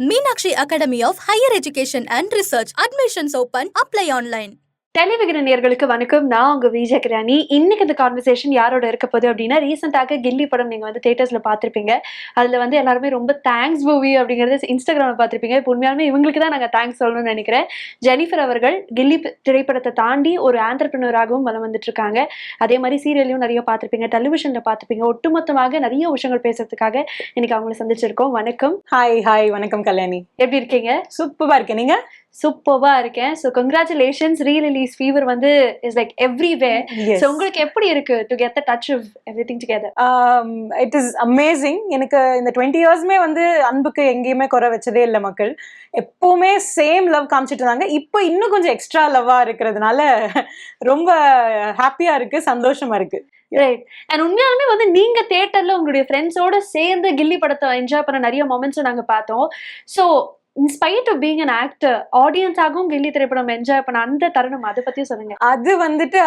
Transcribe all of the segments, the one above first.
Meenakshi Academy of Higher Education and Research. Admissions open. Apply online. டெலிவிகன நேயர்களுக்கு வணக்கம். நான் உங்க விஜய் கிரானி. இன்னைக்கு இந்த கான்வர்சேஷன் யாரோட இருக்க போகுது அப்படின்னா, ரீசெண்டாக கில்லி படம் நீங்க வந்து தியேட்டர்ஸ்ல பார்த்திருப்பீங்க. அதுல வந்து எல்லாருமே ரொம்ப தேங்க்ஸ் மூவி அப்படிங்கறது இன்ஸ்டாகிராம்ல பார்த்திருப்பீங்க. இப்போ உண்மையாலுமே இவங்களுக்கு தான் நாங்க தேங்க்ஸ் சொல்லணும்னு நினைக்கிறேன். ஜெனிஃபர் அவர்கள் கில்லி திரைப்படத்தை தாண்டி ஒரு ஆண்டர்பிரினராகவும் வலம் வந்துட்டு இருக்காங்க. அதே மாதிரி சீரியலையும் நிறைய பார்த்திருப்பீங்க, டெலிவிஷன்ல பார்த்திருப்பீங்க. ஒட்டுமொத்தமாக நிறைய விஷயங்கள் பேசுறதுக்காக இன்னைக்கு அவங்களை சந்திச்சிருக்கோம். வணக்கம். ஹாய் வணக்கம் கல்யாணி. எப்படி இருக்கீங்க? சூப்பரா இருக்கேன். நீங்க? சூப்பர்வா இருக்கேன். So congratulations. ரீ-ரிலீஸ் ஃபீவர் வந்து இஸ் லைக் எவ்ரிவேர். ஸோ உங்களுக்கு எப்படி இருக்கு to get the touch of everything together? It is amazing. எனக்கு இந்த 20 இயர்ஸ்மே வந்து அன்புக்கு எங்கேயுமே குறை வச்சதே இல்லை. மக்கள் எப்பவுமே சேம் லவ் காமிச்சிட்டு இருந்தாங்க. இப்போ இன்னும் கொஞ்சம் எக்ஸ்ட்ரா லவ்வா இருக்கிறதுனால ரொம்ப ஹாப்பியா இருக்கு, சந்தோஷமா இருக்கு. ரைட். அண்ட் உண்மையாலுமே வந்து நீங்க தியேட்டர்ல உங்களுடைய ஃப்ரெண்ட்ஸோட சேர்ந்து கில்லி படத்தை என்ஜாய் பண்ண நிறைய மொமெண்ட்ஸும் நாங்க பார்த்தோம். So in spite of being an actor, ஆடியன்ஸாகவும் கில்லி திரைப்படம் என்ஜாய் பண்ண அந்த தருணம் அதை பத்தி சொல்லுங்க.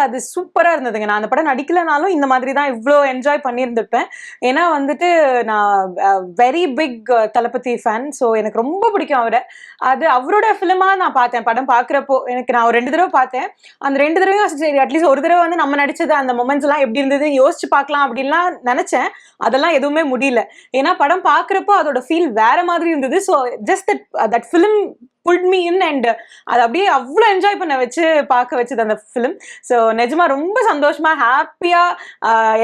அது சூப்பரா இருந்ததுங்க. நான் அந்த படம் நடிக்கலனாலும் இந்த மாதிரி தான் இவ்வளோ என்ஜாய் பண்ணியிருந்திருப்பேன். ஏன்னா வந்துட்டு நான் வெரி பிக் தளபதி ஃபேன். ஸோ எனக்கு ரொம்ப பிடிக்கும் அவரை. அது அவரோட ஃபிலிமா நான் பார்த்தேன். படம் பார்க்குறப்போ நான் ஒரு 2 தடவை பார்த்தேன். அந்த 2 தடவையும் சரி அட்லீஸ்ட் ஒரு தடவை வந்து நம்ம நடிச்சது அந்த மொமெண்ட்ஸ் எல்லாம் எப்படி இருந்தது யோசிச்சு பார்க்கலாம் அப்படின்லாம் நினைச்சேன். அதெல்லாம் எதுவுமே முடியல. ஏன்னா படம் பார்க்குறப்போ அதோட ஃபீல் வேற மாதிரி இருந்தது. So just that film pulled me in and அது அப்படியே அவ்வளோ என்ஜாய் பண்ண வச்சு பார்க்க வச்சது அந்த ஃபிலிம். ஸோ நிஜமா ரொம்ப சந்தோஷமா ஹாப்பியா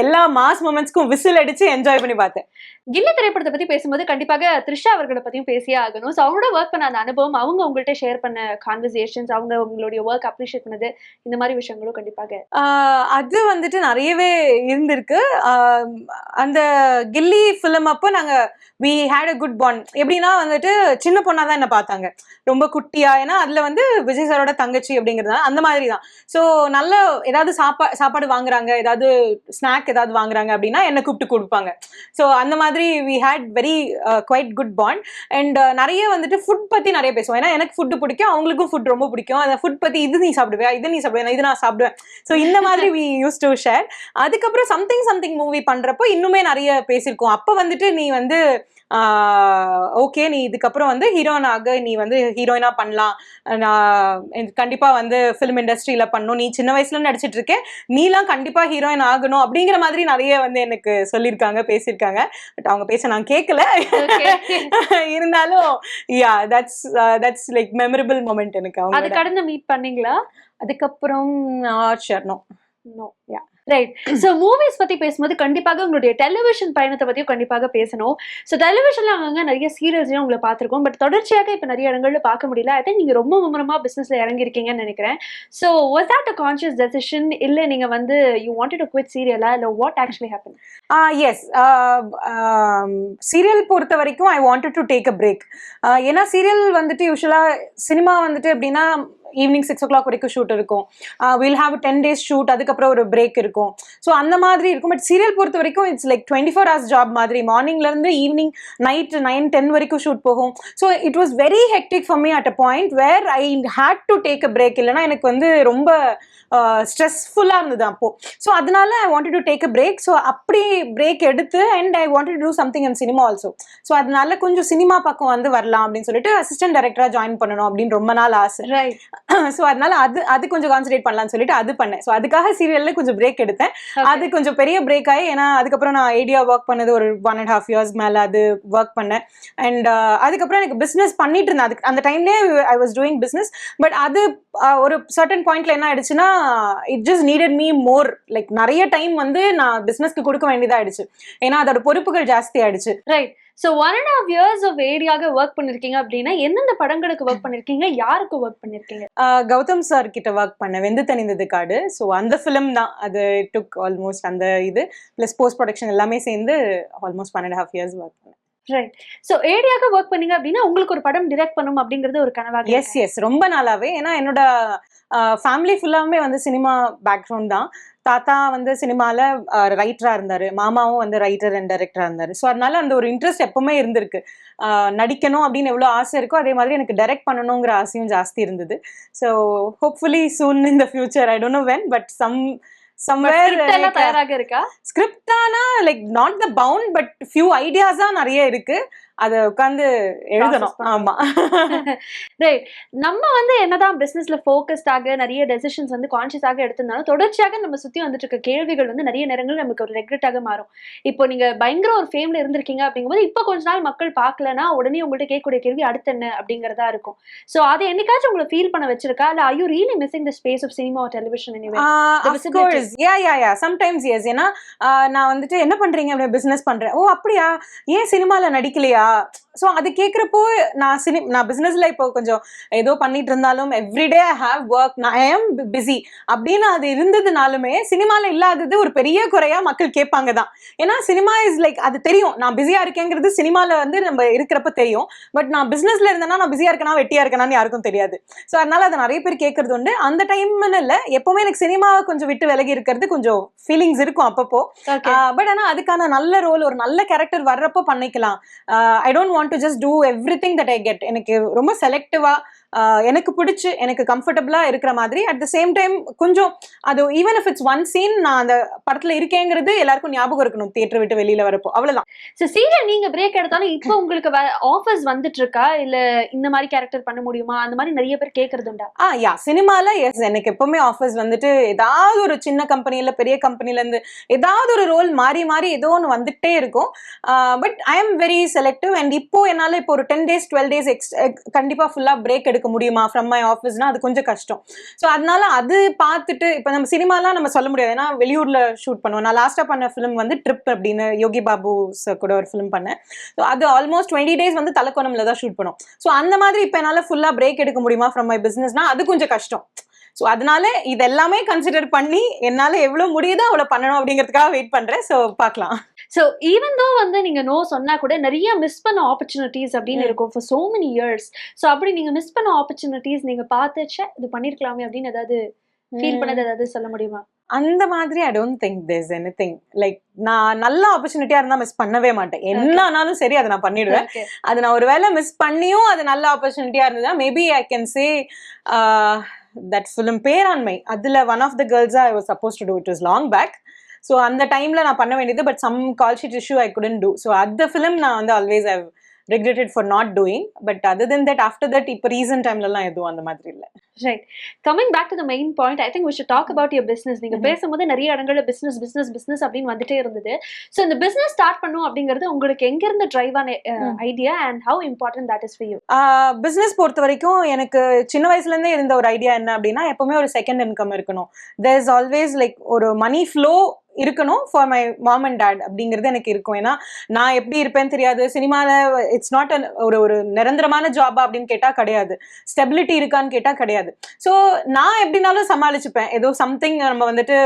எல்லா மாஸ் மொமெண்ட்ஸ்க்கும் விசில் அடிச்சு என்ஜாய் பண்ணி பார்த்தேன். கில்லி திரைப்படத்தை பத்தி பேசும்போது கண்டிப்பாக த்ரிஷா அவர்களை பத்தியும் பேசியே ஆகணும். ஸோ அவங்களோட ஒர்க் பண்ண அந்த அனுபவம், அவங்க உங்கள்கிட்ட ஷேர் பண்ண கான்வர்சேஷன்ஸ், அவங்க உங்களுடைய ஒர்க் அப்ரிஷியேட் பண்ணது, இந்த மாதிரி விஷயங்களும் கண்டிப்பாக அது வந்துட்டு நிறையவே இருந்திருக்கு. அந்த கில்லி ஃபிலிம் அப்போ நாங்க we had a good bond. எப்படின்னா வந்துட்டு சின்ன பொண்ணா தான் என்ன பார்த்தாங்க, ரொம்ப குட்டியா. ஏன்னா அதுல வந்து விஜய் சாரோட தங்கச்சி அப்படிங்கிறதுனால அந்த மாதிரி தான். ஸோ நல்ல ஏதாவது சாப்பாடு வாங்குறாங்க, ஏதாவது ஸ்நாக் ஏதாவது வாங்குறாங்க அப்படின்னா என்னை கூப்பிட்டு கொடுப்பாங்க. ஸோ அந்த மாதிரி we had very quite good bond. and நிறைய வந்துட்டு ஃபுட் பத்தி நிறைய பேசுவோம். ஏன்னா எனக்கு ஃபுட் பிடிக்கும், அவங்களுக்கும் ஃபுட் ரொம்ப பிடிக்கும். அந்த ஃபுட் பத்தி இது நீ சாப்பிடுவேன், இது நீ சாப்பிடுவேன், இது நான் சாப்பிடுவேன். ஸோ இந்த மாதிரி we used to share. அதுக்கப்புறம் சம்திங் மூவி பண்றப்போ இன்னுமே நிறைய பேசியிருக்கோம். அப்போ வந்துட்டு நீ வந்து ஓகே நீ இதுக்கப்புறம் வந்து ஹீரோயினாக நீ வந்து ஹீரோயினா பண்ணலாம், நான் கண்டிப்பா வந்து ஃபிலிம் இண்டஸ்ட்ரியில பண்ணணும், நீ சின்ன வயசுல நடிச்சிட்டு இருக்கேன், நீலாம் கண்டிப்பா ஹீரோயின் ஆகணும் அப்படிங்கிற மாதிரி நிறைய வந்து எனக்கு சொல்லியிருக்காங்க, பேசியிருக்காங்க. பட் அவங்க பேச நான் கேட்கல. இருந்தாலும் yeah that's like memorable moment எனக்கு. அவங்க அது கடந்து மீட் பண்ணீங்களா? அதுக்கப்புறம் no. Yeah right. So movies பத்தி பேசும்போது கண்டிப்பாக உங்களுடைய டெலிவிஷன் பயணத்தை பத்தியும் கண்டிப்பாக பேசணும். ஸோ டெலிவிஷன்ல அங்கங்க நிறைய சீரியல்ஸையும் உங்களை பார்த்துருக்கோம். பட் தொடர்ச்சியாக இப்போ நிறைய இடங்கள்ல பார்க்க முடியல. ஐ திங்க் நீங்க ரொம்ப மும்முரமா பிசினஸ்ல இறங்கிருக்கீங்கன்னு நினைக்கிறேன். So was that a conscious decision, இல்லை நீங்க வந்து யூ வாண்டட் டு குவிட் சீரியலா, இல்லை what actually happen? Yes, serial பொறுத்த வரைக்கும் I wanted to take a break. ஏன்னா சீரியல் வந்துட்டு யூஸ்வலா சினிமா வந்துட்டு எப்படின்னா ஈவினிங் 6 o'clock வரைக்கும் ஷூட் இருக்கும். வில் ஹாவ் 10 days ஷூட், அதுக்கப்புறம் ஒரு பிரேக் இருக்கும். ஸோ அந்த மாதிரி இருக்கும். பட் சீரியல் பொறுத்த வரைக்கும் இட்ஸ் லைக் 24 hours ஜாப் மாதிரி. மார்னிங்ல இருந்து ஈவினிங் நைட் 9-10 வரைக்கும் ஷூட் போகும். So it was very hectic for me at a point where I had to take a break. இல்லைன்னா எனக்கு வந்து ரொம்ப ஸ்ட்ரெஸ்ஃபுல்லாக இருந்தது அப்போ. ஸோ அதனால I wanted to take a break. So அப்படி பிரேக் எடுத்து and I wanted to do something in cinema also. So அதனால கொஞ்சம் சினிமா பக்கம் வந்து வரலாம் அப்படின்னு சொல்லிட்டு அசிஸ்டன்ட் டைரக்டரா ஜாயின் பண்ணணும் அப்படின்னு ரொம்ப நாள் ஆசை. ஸோ அதனால அது கொஞ்சம் கான்சன்ட்ரேட் பண்ணலாம்னு சொல்லிட்டு அது பண்ணேன். ஸோ அதுக்காக சீரியல்ல கொஞ்சம் பிரேக் எடுத்தேன். அது கொஞ்சம் பெரிய பிரேக் ஆகி, ஏன்னா அதுக்கப்புறம் நான் ஐடியா ஒர்க் பண்ணது ஒரு 1.5 years மேல அது ஒர்க் பண்ணேன். அண்ட் அதுக்கப்புறம் எனக்கு பிஸ்னஸ் பண்ணிட்டு இருந்தேன். அதுக்கு அந்த டைம்லேயே I was doing business. But அது ஒரு சர்டன் பாயிண்ட்ல என்ன ஆயிடுச்சுன்னா it just needed me more. Like நிறைய டைம் வந்து நான் பிஸ்னஸ்க்கு கொடுக்க வேண்டியதா ஆயிடுச்சு. ஏன்னா அதோட பொறுப்புகள் ஜாஸ்தி ஆயிடுச்சு. ரைட். ஸோ 1.5 years ஆஃப் ஏரியாக ஒர்க் பண்ணிருக்கீங்க அப்படின்னா எந்தெந்த படங்களுக்கு ஒர்க் பண்ணிருக்கீங்க, யாருக்கு ஒர்க் பண்ணிருக்கீங்க? கௌதம் சார் கிட்ட ஒர்க் பண்ணேன், வெந்து தணிந்தது காடு. ஸோ அந்த ஃபிலிம் தான் அது. டுக் ஆல்மோஸ்ட் அந்த இது பிளஸ் போஸ்ட் ப்ரொடக்ஷன் எல்லாமே சேர்ந்து ஆல்மோஸ்ட் 1.5 years ஒர்க் பண்ணேன். ரைட். ஸோ ஏரியாக ஒர்க் பண்ணீங்க அப்படின்னா உங்களுக்கு ஒரு படம் டிரெக்ட் பண்ணணும் அப்படிங்கிறது ஒரு கனவாக? எஸ் ரொம்ப நாளாவே. ஏன்னா என்னோட ஃபேமிலி ஃபுல்லாமே வந்து சினிமா பேக்ரவுண்ட் தான். தாத்தா வந்து சினிமால ரைட்டரா இருந்தாரு, மாமாவும் வந்து ரைட்டர் அண்ட் டைரக்டரா இருந்தாரு. ஸோ அதனால அந்த ஒரு இன்ட்ரெஸ்ட் எப்பவுமே இருந்திருக்கு. நடிக்கணும் அப்படின்னு எவ்வளோ ஆசை இருக்கோ அதே மாதிரி எனக்கு டைரக்ட் பண்ணணுங்கிற ஆசையும் ஜாஸ்தி இருந்தது. So hopefully soon in the future, I don't know when, but script தானா like not the bound, but few ideas தான் நிறைய இருக்கு. அதை உட்காந்து எழுதணும். ஆமா. ரைட். நம்ம வந்து என்னதான் பிசினஸ்ல ஃபோக்கஸ்டாக நிறைய டெசிஷன்ஸ் வந்து கான்ஷியஸாக எடுத்திருந்தாலும் தொடர்ச்சியாக நம்ம சுத்தி வந்துட்டு இருக்க கேள்விகள் வந்து நிறைய நேரங்கள் நமக்கு ஒரு ரெக்ரெட்டாக மாறும். இப்போ நீங்க பயங்கர ஒரு ஃபேம்ல இருந்திருக்கீங்க அப்படிங்கும்போது இப்போ கொஞ்ச நாள் மக்கள் பார்க்கலன்னா உடனே உங்கள்ட்ட கேட்கக்கூடிய கேள்வி அடுத்து என்ன அப்படிங்கறதா இருக்கும். சோ அதை என்னைக்காச்சும் உங்களை ஃபீல் பண்ண வச்சிருக்கா, இல்ல are you really missing the space of cinema or television anyway? Of course. Yeah. Sometimes yes. ஏன்னா நான் வந்துட்டு என்ன பண்றீங்க அப்படி பிசினஸ் பண்றேன். ஓ அப்படியா, ஏன் சினிமால நடிக்கலையா? ஸோ அது கேட்குறப்போ நான் பிஸ்னஸ்ல இப்போ கொஞ்சம் ஏதோ பண்ணிட்டு இருந்தாலும் எவ்ரிடே ஐ ஹாவ் ஒர்க், நான் ஐ ஆம் பிஸி அப்படின்னு அது இருந்ததுனாலுமே சினிமால இல்லாதது ஒரு பெரிய குறையா மக்கள் கேட்பாங்க தான். ஏன்னா சினிமா இஸ் லைக் அது தெரியும், நான் பிஸியா இருக்கேங்கிறது சினிமால வந்து நம்ம இருக்கிறப்ப தெரியும். பட் நான் பிசினஸ்ல இருந்தேன்னா நான் பிஸியா இருக்கேனா வெட்டியா இருக்கேனான்னு யாருக்கும் தெரியாது. ஸோ அதனால அதை நிறைய பேர் கேட்கறது உண்டு. அந்த டைம்னு இல்லை, எப்பவுமே எனக்கு சினிமாவை கொஞ்சம் விட்டு விலகி இருக்கிறது கொஞ்சம் ஃபீலிங்ஸ் இருக்கும் அப்பப்போ. பட் ஆனால் அதுக்கான நல்ல ரோல், ஒரு நல்ல கேரக்டர் வர்றப்போ பண்ணிக்கலாம். I don't want to just do everything that I get. எனக்கு ரொம்ப செலக்டிவா எனக்கு பிடிச்சு எனக்கு கம்ஃபர்டபுளா இருக்கிற மாதிரி, அட் த சேம் டைம் கொஞ்சம் அது even if it's one scene நான் அந்த படத்துல இருக்கேங்கிறது எல்லாருக்கும் ஞாபகம் இருக்கணும் தியேட்டர் விட்டு வெளியில வரப்போ, அவ்வளவுதான். சோ சீரியல் நீங்க பிரேக் எடுத்தாலும் இப்போ உங்களுக்கு ஆஃபர்ஸ் வந்துட்டு இருக்கா, இல்ல இந்த மாதிரி கேரக்டர் பண்ண முடியுமா, அந்த மாதிரி நிறைய பேர் கேக்குறது உண்டா? யா, சினிமால எஸ், எனக்கு எப்பவுமே ஆஃபர்ஸ் வந்துட்டு ஏதாவது ஒரு சின்ன கம்பெனில பெரிய கம்பெனில இருந்து ஏதாவது ஒரு ரோல் மாறி மாறி ஏதோ ஒன்று வந்துட்டே இருக்கும். But I am very selective. And இப்போ என்னால இப்போ ஒரு 10 days 12 days கண்டிப்பா ஃபுல்லா பிரேக் எடுக்க முடியுமா ஃப்ரம் மை ஆஃபீஸ்னா அது கொஞ்சம் கஷ்டம். ஸோ அதனால அது பார்த்துட்டு இப்போ நம்ம சினிமாலாம் நம்ம சொல்ல முடியாது, ஏன்னா வெளியூர்ல ஷூட் பண்ணுவோம். நான் லாஸ்டா பண்ண ஃபிலிம் வந்து ட்ரிப் அப்படின்னு யோகி பாபு சார் கூட ஒரு ஃபிலிம் பண்ணேன். ஸோ அது ஆல்மோஸ்ட் 20 days வந்து தலக்கோணம்ல தான் ஷூட் பண்ணோம். ஸோ அந்த மாதிரி இப்போ என்னால் ஃபுல்லா பிரேக் எடுக்க முடியுமா ஃப்ரம் மை பிசினஸ்னா அது கொஞ்சம் கஷ்டம். ஸோ அதனால இது எல்லாமே கன்சிடர் பண்ணி என்னால் எவ்வளோ முடியுதோ அவ்வளோ பண்ணணும் அப்படிங்கிறதுக்காக வெயிட் பண்றேன். ஸோ பார்க்கலாம். ஸோ ஈவன் தோ வந்து நீங்க நோ சொன்னா கூட நிறைய மிஸ் பண்ண ஆப்பர்ச்சுனிட்டிஸ் அப்படின்னு இருக்கும் for so many years. So அப்படி நீங்க மிஸ் பண்ண ஆப்பர்ச்சுனிட்டிஸ் நீங்க பார்த்துச்சே இது பண்ணிருக்கலாமே அப்படின்னு ஏதாவது ஃபீல் பண்ணது ஏதாவது சொல்ல முடியுமா? அந்த மாதிரி I don't think there is anything like, நான் நல்ல ஆப்பர்ச்சுனிட்டியா இருந்தா மிஸ் பண்ணவே மாட்டேன். என்ன ஆனாலும் சரி அதை நான் பண்ணிடுவேன். அது நான் ஒருவேளை மிஸ் பண்ணியும் அது நல்ல ஆப்பர்ச்சுனிட்டியா இருந்ததா maybe I can say that film Peranmai, அதுல one of the girls I was supposed to do, it was long back. So அந்த டைம்ல நான் பண்ண வேண்டியது, but some call sheet issue I couldn't do. So அந்த film நான் வந்து always I've regretted for not doing. But other than that, after that இப்போ recent timeல எல்லாம் எதுவும் அந்த மாதிரி இல்லை. Right. Coming back to the main point, I think we should talk about your business. நீங்க பேசும்போது நிறைய இடங்கள்ல business அப்படின்னு வந்துட்டே இருந்தது. So இந்த business ஸ்டார்ட் பண்ணும் அப்படிங்கிறது உங்களுக்கு எங்க இருந்து டிரைவ் ஆன idea and how important that is for you? Business பொறுத்த வரைக்கும் எனக்கு சின்ன வயசுல இருந்தே இருந்த ஒரு ஐடியா என்ன அப்படின்னா, எப்பவுமே ஒரு செகண்ட் இன்கம் இருக்கணும். there is always like ஒரு மணி ஃப்ளோ இருக்கணும் for my mom and dad அப்படிங்கிறது எனக்கு இருக்கும். ஏன்னா நான் எப்படி இருப்பேன்னு தெரியாது. சினிமாவில் இட்ஸ் நாட் ஒரு நிரந்தரமான ஜாபா அப்படின்னு கேட்டால் கிடையாது, ஸ்டெபிலிட்டி இருக்கான்னு கேட்டால் கிடையாது. ஸோ நான் எப்படினாலும் சமாளிச்சுப்பேன், ஏதோ சம்திங் நம்ம வந்துட்டு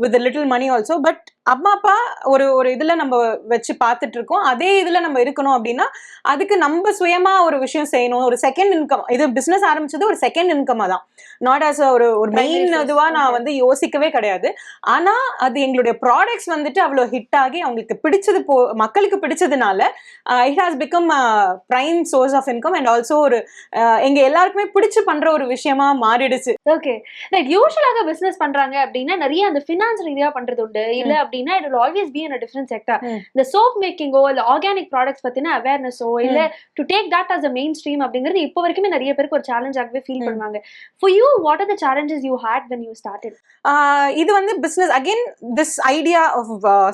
with little money also. But அம்மா அப்பா ஒரு இதில் நம்ம வச்சு பார்த்துட்டு இருக்கோம், அதே இதில் நம்ம இருக்கணும் அப்படின்னா அதுக்கு நம்ம சுயமா ஒரு விஷயம் செய்யணும். ஒரு செகண்ட் இன்கம், இது பிஸ்னஸ் ஆரம்பிச்சது ஒரு செகண்ட் இன்கமாக தான், நாட் ஆஸ் ஒரு மெயின் இதுவா நான் வந்து யோசிக்கவே கிடையாது. ஆனா அது எங்களுடைய ப்ராடக்ட்ஸ் வந்துட்டு அவ்வளோ ஹிட் ஆகி அவங்களுக்கு பிடிச்சது மக்களுக்கு பிடிச்சதுனால it has become prime source of income and also ஒரு எங்க எல்லாருக்குமே பிடிச்சு பண்ற ஒரு விஷயமா மாறிடுச்சு. ஓகே, லைக் யூசுவலாக பிசினஸ் பண்றாங்க அப்படின்னா நிறைய அந்த ஃபினான்ஸ் ரீதியா பண்றது உண்டு, இல்ல அப்படின்னா it will always be in a different sector. இந்த சோப் மேக்கிங்கோ இல்ல ஆர்கானிக் ப்ராடக்ட்ஸ் பத்தின அவேர்னஸோ இல்ல to take that as a main stream அப்படிங்கிறது இப்போ வரைக்குமே நிறைய பேருக்கு ஒரு சேலஞ்சாகவே ஃபீல் பண்ணுவாங்க. For you, what are the challenges you had when you started? இது வந்து business again, this idea of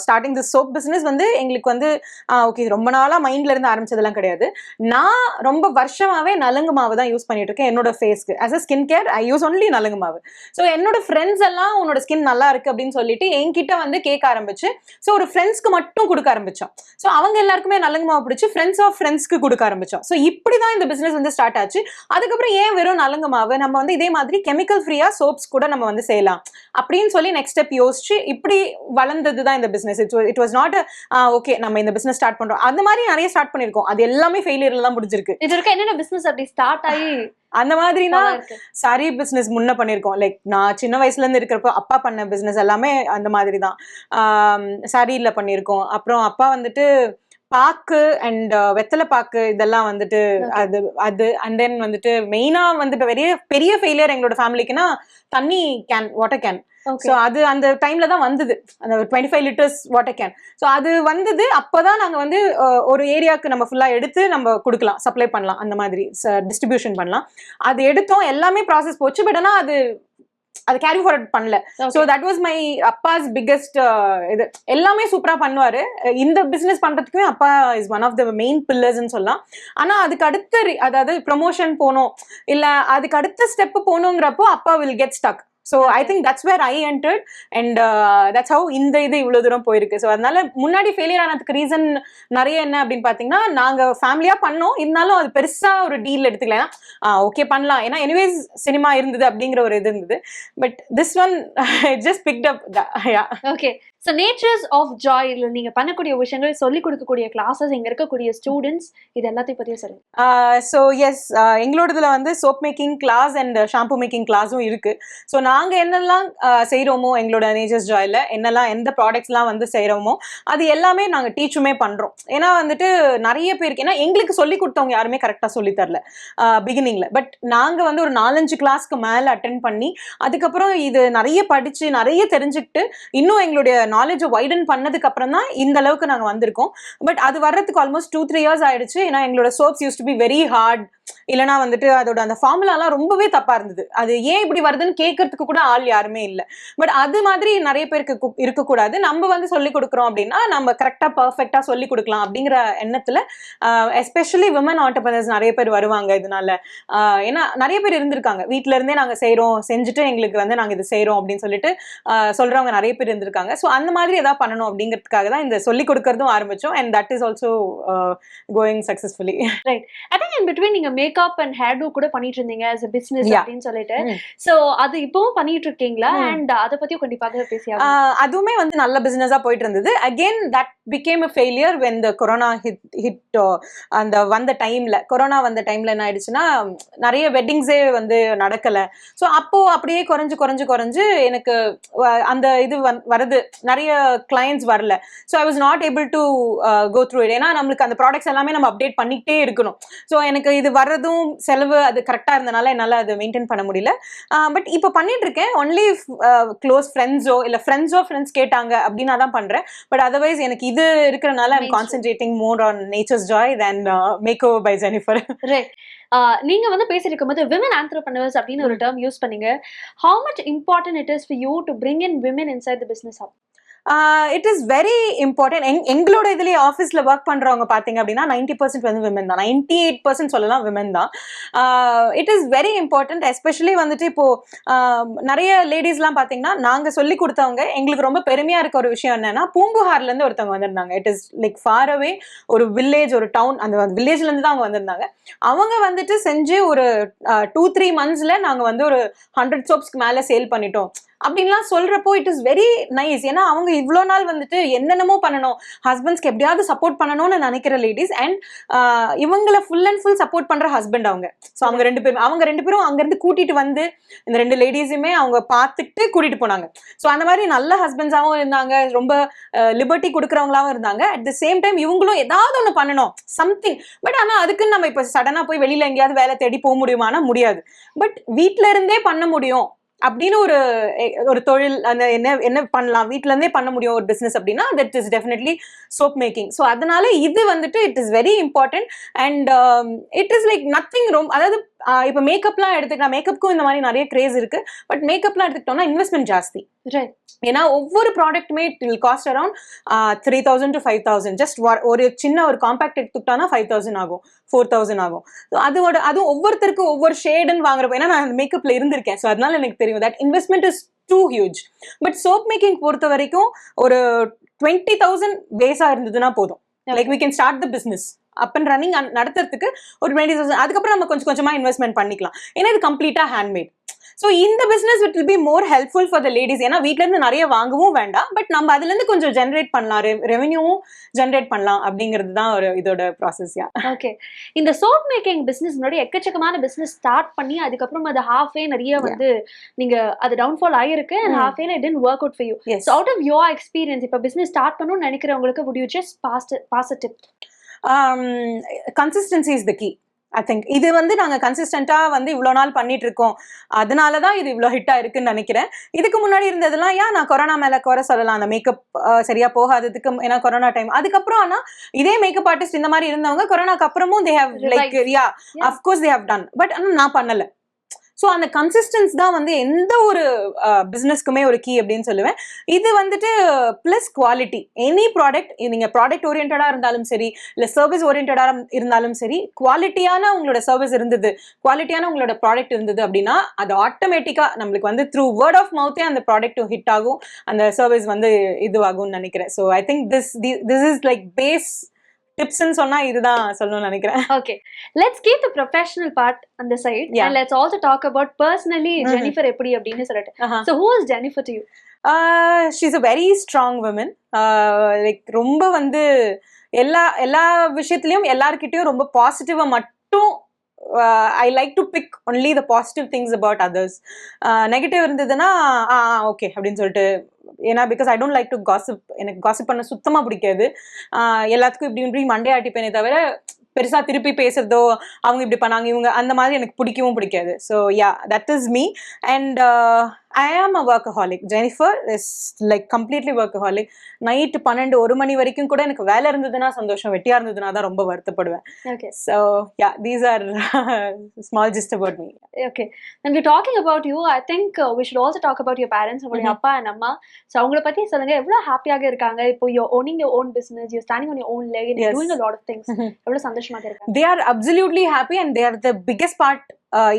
starting this soap business வந்து எங்களுக்கு வந்து ஓகே ரொம்ப நாளா மைண்ட்ல இருந்து ஆரம்பிச்சதெல்லாம் கிடையாது. நான் ரொம்ப வருஷமாவே நலங்கு மாவு தான் யூஸ் பண்ணிட்டு இருக்கேன் என்னோட ஃபேஸ்க்கு. as a skin care I use only நலங்கு மாவு. ஸோ என்னோட ஃப்ரெண்ட்ஸ் எல்லாம் உன்னோட ஸ்கின் நல்லா இருக்கு அப்படின்னு சொல்லிட்டு என்கிட்ட வந்து கேட்க ஆரம்பிச்சு. ஸோ ஒரு ஃப்ரெண்ட்ஸ்க்கு மட்டும் கொடுக்க ஆரம்பிச்சோம். ஸோ அவங்க எல்லாருக்குமே நலங்கு மாவு பிடிச்சி ஃப்ரெண்ட்ஸ் ஆஃப் ஃப்ரெண்ட்ஸ்க்கு கொடுக்க ஆரம்பிச்சோம். ஸோ இப்படிதான் இந்த பிசினஸ் வந்து ஸ்டார்ட் ஆச்சு. அதுக்கப்புறம் ஏன் வெறும் நலங்கு மாவு, நம்ம வந்து இதே மாதிரி கெமிக்கல் ஃப்ரீயா சோப்ஸ் கூட நம்ம வந்து செய்யலாம் அப்படின்னு சொல்லி நெக்ஸ்ட் ஸ்டெப் யோசிச்சு இப்படி வளர்ந்தது தான் இந்த business. It was not okay நம்ம இந்த பிசினஸ் ஸ்டார்ட் பண்றோம் அந்த மாதிரி நிறைய ஸ்டார்ட் பண்ணிருக்கோம். அது எல்லாமே ஃபெயிலியர்ல தான் முடிஞ்சிருக்கு. இது இருக்க என்னென்ன பிசினஸ் அப்படி ஸ்டார்ட் ஆகி அந்த மாதிரினா சாரி பிசினஸ் முன்ன பண்ணிருக்கோம். லைக் நான் சின்ன வயசுல இருந்து இருக்கிறப்ப அப்பா பண்ண பிசினஸ் எல்லாமே அந்த மாதிரி தான். சாரியில பண்ணிருக்கோம். அப்புறம் அப்பா வந்துட்டு பாக்கு அண்ட் வெத்தலை பாக்கு இதெல்லாம் வந்துட்டு அது அண்ட் தென் வந்துட்டு மெயினா வந்து பெரிய ஃபெயிலியர் எங்களோட ஃபேமிலிக்குன்னா தண்ணி கேன், வாட்டர் கேன். ஸோ அது அந்த டைம்ல தான் வந்தது, அந்த 25 லிட்டர்ஸ் வாட்டர் கேன். ஸோ அது வந்தது, அப்போதான் நாங்கள் வந்து ஒரு ஏரியாவுக்கு நம்ம ஃபுல்லாக எடுத்து நம்ம கொடுக்கலாம், சப்ளை பண்ணலாம், அந்த மாதிரி டிஸ்ட்ரிபியூஷன் பண்ணலாம். அது எடுத்தோம், எல்லாமே ப்ராசஸ் போச்சு. பட் ஆனால் அது கேரி ஃபார்வர்ட் பண்ணல. ஸோ தட் வாஸ் மை அப்பாஸ் பிக்கஸ்ட் இது. எல்லாமே சூப்பரா பண்ணுவாரு. இந்த பிசினஸ் பண்றதுக்குமே அப்பா is one of the main பில்லர்ஸ்ன்னு சொல்லலாம். ஆனா அதுக்கு அடுத்த அதாவது ப்ரமோஷன் போகணும் இல்ல அதுக்கு அடுத்த ஸ்டெப் போகணுங்கிறப்போ அப்பா will get stuck. So I think that's where I entered and that's how இந்த இது இவ்வளோ தூரம் போயிருக்கு. ஸோ அதனால முன்னாடி ஃபெயிலியர் ஆனதுக்கு ரீசன் நிறைய என்ன அப்படின்னு பார்த்தீங்கன்னா, நாங்கள் ஃபேமிலியாக பண்ணோம், இருந்தாலும் அது பெருசாக ஒரு டீல் எடுத்துக்கல. ஓகே பண்ணலாம், ஏன்னா எனிவேஸ் சினிமா இருந்தது அப்படிங்கிற ஒரு இது இருந்தது. But this one just picked up. Okay, so nature's of joy நீங்க பண்ணக்கூடிய விஷயங்கள், சொல்லிக் கொடுக்கக்கூடிய கிளாஸஸ், இங்க இருக்கக்கூடிய ஸ்டூடெண்ட்ஸ், இது எல்லாத்தையும் பத்தியும் சொல்லுங்க. ஸோ எஸ், எங்களோடதுல வந்து soap making class and shampoo making கிளாஸும் இருக்கு. ஸோ நாங்க என்னெல்லாம் செய்யறோமோ எங்களோட நேச்சர்ஸ் ஜாயில என்னெல்லாம் எந்த ப்ராடக்ட்ஸ்லாம் வந்து செய்யறோமோ அது எல்லாமே நாங்க டீச்சுமே பண்றோம். ஏன்னா வந்துட்டு நிறைய பேருக்கு, ஏன்னா எங்களுக்கு சொல்லி கொடுத்தவங்க யாருமே கரெக்டா சொல்லி தரல பிகினிங்ல. பட் நாங்க வந்து ஒரு 4-5 கிளாஸ்க்கு மேல அட்டென்ட் பண்ணி அதுக்கப்புறம் இது நிறைய படிச்சு நிறைய தெரிஞ்சுக்கிட்டு இன்னும் எங்களுடைய நாலேஜ் வைடன் பண்ணதுக்கு அப்புறம் தான் இந்த அளவுக்கு நாங்க வந்திருக்கோம். பட் அது வர்றதுக்கு ஆல்மோஸ்ட் 2-3 years ஆயிடுச்சு. ஏன்னா எங்களோட soaps use to be very hard, இல்லைனா வந்துட்டு அதோட அந்த ஃபார்முலாலாம் ரொம்பவே தப்பா இருந்தது. அது ஏன் இப்படி வருதுன்னு கேட்கறதுக்கு கூட ஆள் யாருமே இல்லை. பட் அது மாதிரி நிறைய பேருக்கு இருக்கக்கூடாது. நம்ம வந்து சொல்லி கொடுக்குறோம் அப்படின்னா நம்ம கரெக்டா பர்ஃபெக்டா சொல்லி கொடுக்கலாம் அப்படிங்கிற எண்ணத்துல எஸ்பெஷலி விமன் ஆண்டர்பிரனர்ஸ் நிறைய பேர் வருவாங்க. இதனால ஏன்னா நிறைய பேர் இருந்திருக்காங்க, வீட்டுல இருந்தே நாங்க செய்யறோம், செஞ்சுட்டு எங்களுக்கு வந்து நாங்க இது செய்யறோம் அப்படின்னு சொல்லிட்டு சொல்றவங்க நிறைய பேர் இருந்திருக்காங்க. ஸோ அந்த மாதிரி ஏதாவது பண்ணணும் அப்படிங்கிறதுக்காக தான் இந்த சொல்லி கொடுக்கறதும் ஆரம்பிச்சோம். And that is also going successfully. Right, I think in between நீங்க மேக்கப் அண்ட் ஹேர் டூ கூட பண்ணிட்டு இருந்தீங்க as a business அப்படின்னு சொல்லிட்டு. சோ அது இப்பவும் பண்ணிட்டு இருக்கீங்களா? அண்ட் அத பத்தியும் கண்டிப்பாக பேசியா? அதுவுமே வந்து நல்ல பிசினஸா போயிட்டு இருந்தது. Again that became a failure when the corona hit. அந்த வந்த டைம்ல, கொரோனா வந்த டைம்ல என்ன ஆயிடுச்சுன்னா நிறைய வெட்டிங்ஸே வந்து நடக்கல. ஸோ அப்போ அப்படியே குறைஞ்சு எனக்கு அந்த இது வருது, நிறைய கிளையன்ஸ் வரல. So I was not able to go through it. ஏன்னா நம்மளுக்கு அந்த ப்ராடக்ட்ஸ் எல்லாமே நம்ம அப்டேட் பண்ணிக்கிட்டே இருக்கணும். ஸோ எனக்கு இது வர்றதும் செலவு அது கரெக்டாக இருந்தனால என்னால் அதை மெயின்டைன் பண்ண முடியல. பட் இப்போ பண்ணிட்டு இருக்கேன். ஒன்லி க்ளோஸ் ஃப்ரெண்ட்ஸோ இல்லை ஃப்ரெண்ட்ஸ் கேட்டாங்க அப்படின்னா தான் பண்றேன். பட் அதர்வைஸ் எனக்கு இது இருக்கிறனால I'm concentrating more on Nature's Joy then makeover by Jennifer. Right, நீங்க வந்து பேசிருக்கும் போது விமன் ஆண்டர்பிரனர்ஸ் அப்படின்னு ஒரு டேர்ம் யூஸ் பண்ணீங்க. how much important it is for you to bring in women inside the business hub? It is very important. எங்களோட இதுலயே ஆஃபீஸ்ல ஒர்க் பண்றவங்க பாத்தீங்க அப்படின்னா 90% வந்து விமன் தான், 98% சொல்லலாம் விமன் தான். It is very important. Especially வந்துட்டு இப்போ நிறைய லேடிஸ்லாம் பாத்தீங்கன்னா நாங்க சொல்லி கொடுத்தவங்க, எங்களுக்கு ரொம்ப பெருமையா இருக்க ஒரு விஷயம் என்னன்னா, பூம்புகார்ல இருந்து ஒருத்தவங்க வந்திருந்தாங்க. It is like far away, ஒரு வில்லேஜ், ஒரு டவுன், அந்த வில்லேஜ்ல இருந்து தான் அவங்க வந்திருந்தாங்க. அவங்க வந்துட்டு செஞ்சு ஒரு 2-3 monthsல நாங்க வந்து ஒரு 100 சோப்ஸ்க்கு மேல சேல் பண்ணிட்டோம் அப்படின்லாம் சொல்றப்போ இட் இஸ் வெரி நைஸ். ஏன்னா அவங்க இவ்வளோ நாள் வந்துட்டு என்னென்னமோ பண்ணணும், ஹஸ்பண்ட்ஸ்க்கு எப்படியாவது சப்போர்ட் பண்ணணும்னு நினைக்கிற லேடிஸ், அண்ட் இவங்களை ஃபுல் அண்ட் ஃபுல் சப்போர்ட் பண்ற ஹஸ்பண்ட் அவங்க. ஸோ அவங்க ரெண்டு பேரும் அங்கிருந்து கூட்டிட்டு வந்து இந்த 2 லேடிஸுமே அவங்க பார்த்துட்டு கூட்டிட்டு போனாங்க. ஸோ அந்த மாதிரி நல்ல ஹஸ்பண்ட்ஸாகவும் இருந்தாங்க, ரொம்ப லிபர்ட்டி கொடுக்குறவங்களாவும் இருந்தாங்க. அட் த சேம் டைம் இவங்களும் ஏதாவது ஒன்று பண்ணணும், சம்திங். பட் ஆனால் அதுக்குன்னு நம்ம இப்போ சடனாக போய் வெளியில எங்கேயாவது வேலை தேடி போக முடியுமானா முடியாது. பட் வீட்டில இருந்தே பண்ண முடியும் அப்படின்னு ஒரு தொழில், அந்த என்ன பண்ணலாம், வீட்ல இருந்தே பண்ண முடியும் ஒரு பிசினஸ் அப்படின்னா that is definitely soap making. So அதனால இது வந்துட்டு it is very important. And it is like nothing ரொம்ப, அதாவது இப்போ மேக்கப்லாம் எடுத்துக்கலாம், மேக்கப்புக்கும் இந்த மாதிரி நிறைய கிரேஸ் இருக்கு. பட் மேக்கப்லாம் எடுத்துக்கிட்டோம்னா இன்வெஸ்ட்மெண்ட் ஜாஸ்தி. ஏன்னா ஒவ்வொரு ப்ராடக்ட்டுமே it will cost around 3,000 to 5,000. Just ஒரு சின்ன ஒரு காம்பாக்ட் எடுத்துக்கிட்டோம்னா 5,000 ஆகும், 4,000 ஆகும். ஸோ அதுவும் ஒவ்வொருத்தருக்கும் ஒவ்வொரு ஷேடுன்னு வாங்குறப்போ, ஏன்னா நான் மேக்கப்ல இருந்திருக்கேன், ஸோ அதனால எனக்கு தெரியும் that investment is too huge. But soap making பொறுத்த வரைக்கும் ஒரு 20,000 பேஸா இருந்ததுன்னா போதும். Like we can start the business up and running நடத்துறதுக்கு ஒரு 20,000. அதுக்கப்புறம் நம்ம கொஞ்சம் கொஞ்சமா இன்வெஸ்ட்மெண்ட் பண்ணிக்கலாம். ஏன்னா இது கம்ப்ளீட்டா ஹேண்ட்மேட். ஸோ இந்த business it will be more helpful for the ladies. ஏன்னா வீட்ல இருந்து நிறைய வாங்கவும் வேண்டாம், பட் நம்ம அதுல இருந்து கொஞ்சம் ஜென்ரேட் பண்ணலாம், ரெவென்யூவும் ஜென்ரேட் பண்ணலாம் அப்படிங்கிறது தான் ஒரு இதோட ப்ராசஸ். ஓகே, இந்த சோப் மேக்கிங் பிசினஸ் முன்னாடி எக்கச்சக்கமான பிசினஸ் ஸ்டார்ட் பண்ணி அதுக்கப்புறம் அது ஹாஃப்வே நிறைய வந்து நீங்க அது டவுன்ஃபால் ஆயிருக்கு, and halfway it didn't work out for you. So out of your experience, இப்போ பிசினஸ் ஸ்டார்ட் பண்ணணும்னு நினைக்கிறவங்களுக்கு would you just pass a tip? Consistency is the key. I think இது வந்து நாங்க கன்சிஸ்டண்டா வந்து இவ்வளவு நாள் பண்ணிட்டு இருக்கோம், அதனாலதான் இது இவ்வளவு ஹிட் ஆயிருக்குன்னு நினைக்கிறேன். இதுக்கு முன்னாடி இருந்ததெல்லாம் நான் கொரோனா மேல குறை சொல்லலாம், அந்த மேக்கப் சரியா போகாததுக்கு, ஏன்னா கொரோனா டைம். அதுக்கப்புறம் ஆனா இதே மேக்கப் ஆர்டிஸ்ட் இந்த மாதிரி இருந்தவங்க கொரோனாக்கு அப்புறமும் they have like of course they have done, but நான் பண்ணல. ஸோ அந்த கன்சிஸ்டன்ஸ் தான் வந்து எந்த ஒரு பிஸ்னஸ்க்குமே ஒரு கீ அப்படின்னு சொல்லுவேன். இது வந்துட்டு ப்ளஸ் குவாலிட்டி. எனி ப்ராடக்ட், நீங்கள் ப்ராடக்ட் ஓரியன்டாக இருந்தாலும் சரி, இல்லை சர்வீஸ் ஓரியன்டாக இருந்தாலும் சரி, குவாலிட்டியான உங்களோட சர்வீஸ் இருந்தது, குவாலிட்டியான உங்களோட ப்ராடக்ட் இருந்தது அப்படின்னா அது ஆட்டோமேட்டிக்காக நம்மளுக்கு வந்து த்ரூ வேர்ட் ஆஃப் மவுத்தே அந்த ப்ராடக்ட் ஹிட் ஆகும், அந்த சர்வீஸ் வந்து இதுவாகும்னு நினைக்கிறேன். So I think this is like face டிப்ஸ்ன்னு சொன்னா இதுதான் சொல்லணும்னு நினைக்கிறேன். Okay, let's keep the professional part on the side, and let's also talk about personally Jennifer எப்படி அப்படினு சொல்லிட்டு. So who is Jennifer to you? She's a very strong woman. Like ரொம்ப வந்து எல்லா விஷயத்துலயும் எல்லார்கிட்டயும் ரொம்ப பாசிட்டிவா மட்டும் I like to pick only the positive things about others. Negative இருந்ததுன்னா ஓகே அப்படின்னு சொல்லிட்டு, ஏன்னா because I don't like to gossip. எனக்கு காசிப் பண்ண சுத்தமாக பிடிக்காது. எல்லாத்துக்கும் இப்படி மண்டே ஆட்டிப்பேனே தவிர பெருசாக திருப்பி பேசுறதோ அவங்க இப்படி பண்ணாங்க இவங்க அந்த மாதிரி எனக்கு பிடிக்கவும் பிடிக்காது. So yeah, that is me. And I am a workaholic. Jennifer is like completely workaholic. Night 12-1 மணி வரைக்கும் கூட எனக்கு வேலை இருந்ததுன்னா சந்தோஷம், வெட்டியா இருந்ததுன்னா தான் ரொம்ப வருத்தப்படுவேன். Okay. So yeah, these are small gist about me. Okay. When we're talking about you, I think we should also talk about your parents, உங்களுடைய அப்பா and அம்மா. So அவங்கள பத்தி சொல்லுங்க, எவ்வளவு ஹாப்பியாக இருக்காங்க இப்போ? You're owning your own business, you're standing on your own leg, and you're doing a lot of things. எவ்வளவு சந்தோஷமாக இருக்காங்க? They are absolutely happy and they are the biggest part.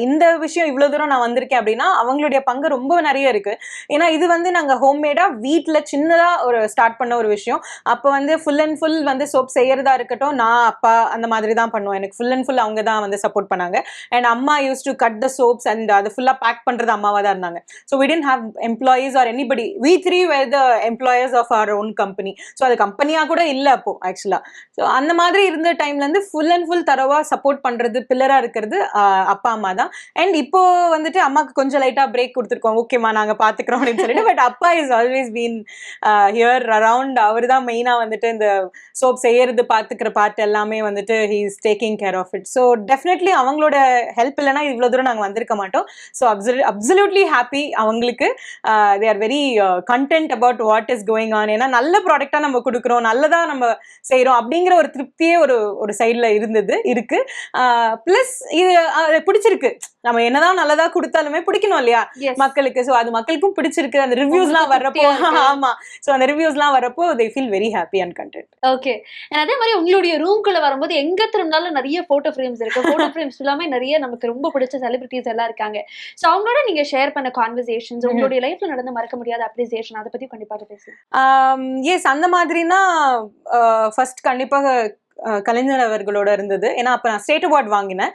இந்த விஷயம் இவ்வளவு தூரம் நான் வந்திருக்கேன் அப்படின்னா அவங்களுடைய பங்கு ரொம்ப நிறைய இருக்கு. ஏன்னா இது வந்து நாங்க ஹோம்மேடா வீட்டுல சின்னதா ஒரு ஸ்டார்ட் பண்ண ஒரு விஷயம். அப்ப வந்து ஃபுல் அண்ட் ஃபுல் வந்து சோப் செய்யறதா இருக்கட்டும், நான் அப்பா அந்த மாதிரி தான் பண்ணுவோம். எனக்கு ஃபுல் அண்ட் ஃபுல் அவங்க தான் வந்து சப்போர்ட் பண்ணாங்க. அண்ட் அம்மா use to cut the soaps and அது ஃபுல்லா பேக் பண்றது அம்மாவா தான் இருந்தாங்க. So we didn't have employees or anybody. We three were the employers of our own company. So அது கம்பெனியா கூட இல்லை அப்போ ஆக்சுவலா. ஸோ அந்த மாதிரி இருந்த டைம்ல இருந்து ஃபுல் அண்ட் ஃபுல் தரவா சப்போர்ட் பண்றது, பில்லரா இருக்கிறது அப்பா அம்மா தான். அண்ட் இப்போ வந்துட்டு அம்மாக்கு கொஞ்சம் லைட்டா பிரேக் கொடுத்துருக்கோம், ஓகேமா நாங்க பாத்துக்கிறோம் அப்படின்னு சொல்லிட்டு. பட் அப்பா is always been here around. அவர் தான் மெயினா வந்துட்டு இந்த சோப் செய்யறது பாத்துக்கிற பார்ட் எல்லாமே வந்துட்டு he is taking care of it. So definitely அவங்களோட ஹெல்ப் இல்லைன்னா இவ்வளவு தூரம் நாங்க வந்திருக்க மாட்டோம். ஸோ அப்சல்யூட்லி ஹாப்பி அவங்களுக்கு. They are very content about what is going on. ஏன்னா நல்ல ப்ராடக்டா நம்ம கொடுக்குறோம், நல்லதா நம்ம செய்யறோம் அப்படிங்கிற ஒரு திருப்தியே ஒரு சைட்ல இருக்கு. பிளஸ் இது பிடிச்சிருக்கு. நம்ம என்னதான் நல்லதா கொடுத்தாலுமே பிடிக்கணும் இல்லையா மக்களுக்கு. சோ அது மக்களுக்கும் பிடிச்சிருக்கு. அந்த ரிவ்யூஸ்லாம் வர்றப்போ ஆமா, சோ அந்த ரிவ்யூஸ்லாம் வர்றப்போ they feel very happy and content. Okay. அதே மாதிரி உங்களுடைய ரூம்குள்ள வரும்போது எங்க திரும்பினாலும் நிறைய போட்டோ ஃப்ரேம்ஸ் இருக்கு. போட்டோ ஃப்ரேம்ஸ் எல்லாமே நிறைய நமக்கு ரொம்ப பிடிச்ச செலிபிரிட்டிஸ் எல்லாம் இருக்காங்க. சோ அவங்களோட நீங்க ஷேர் பண்ண கான்வர்சேஷன்ஸ், உங்களுடைய லைஃப்ல நடந்த மறக்க முடியாத அப்ரிசியேஷன், அதை பத்தி கண்டிப்பாக பேசுங்க. எஸ், அந்த மாதிரினா ஃபர்ஸ்ட் கண்டிப்பாக கலைஞர் அவர்களோட இருந்தது. ஏன்னா அப்ப நான் ஸ்டேட் அவார்ட் வாங்கினேன்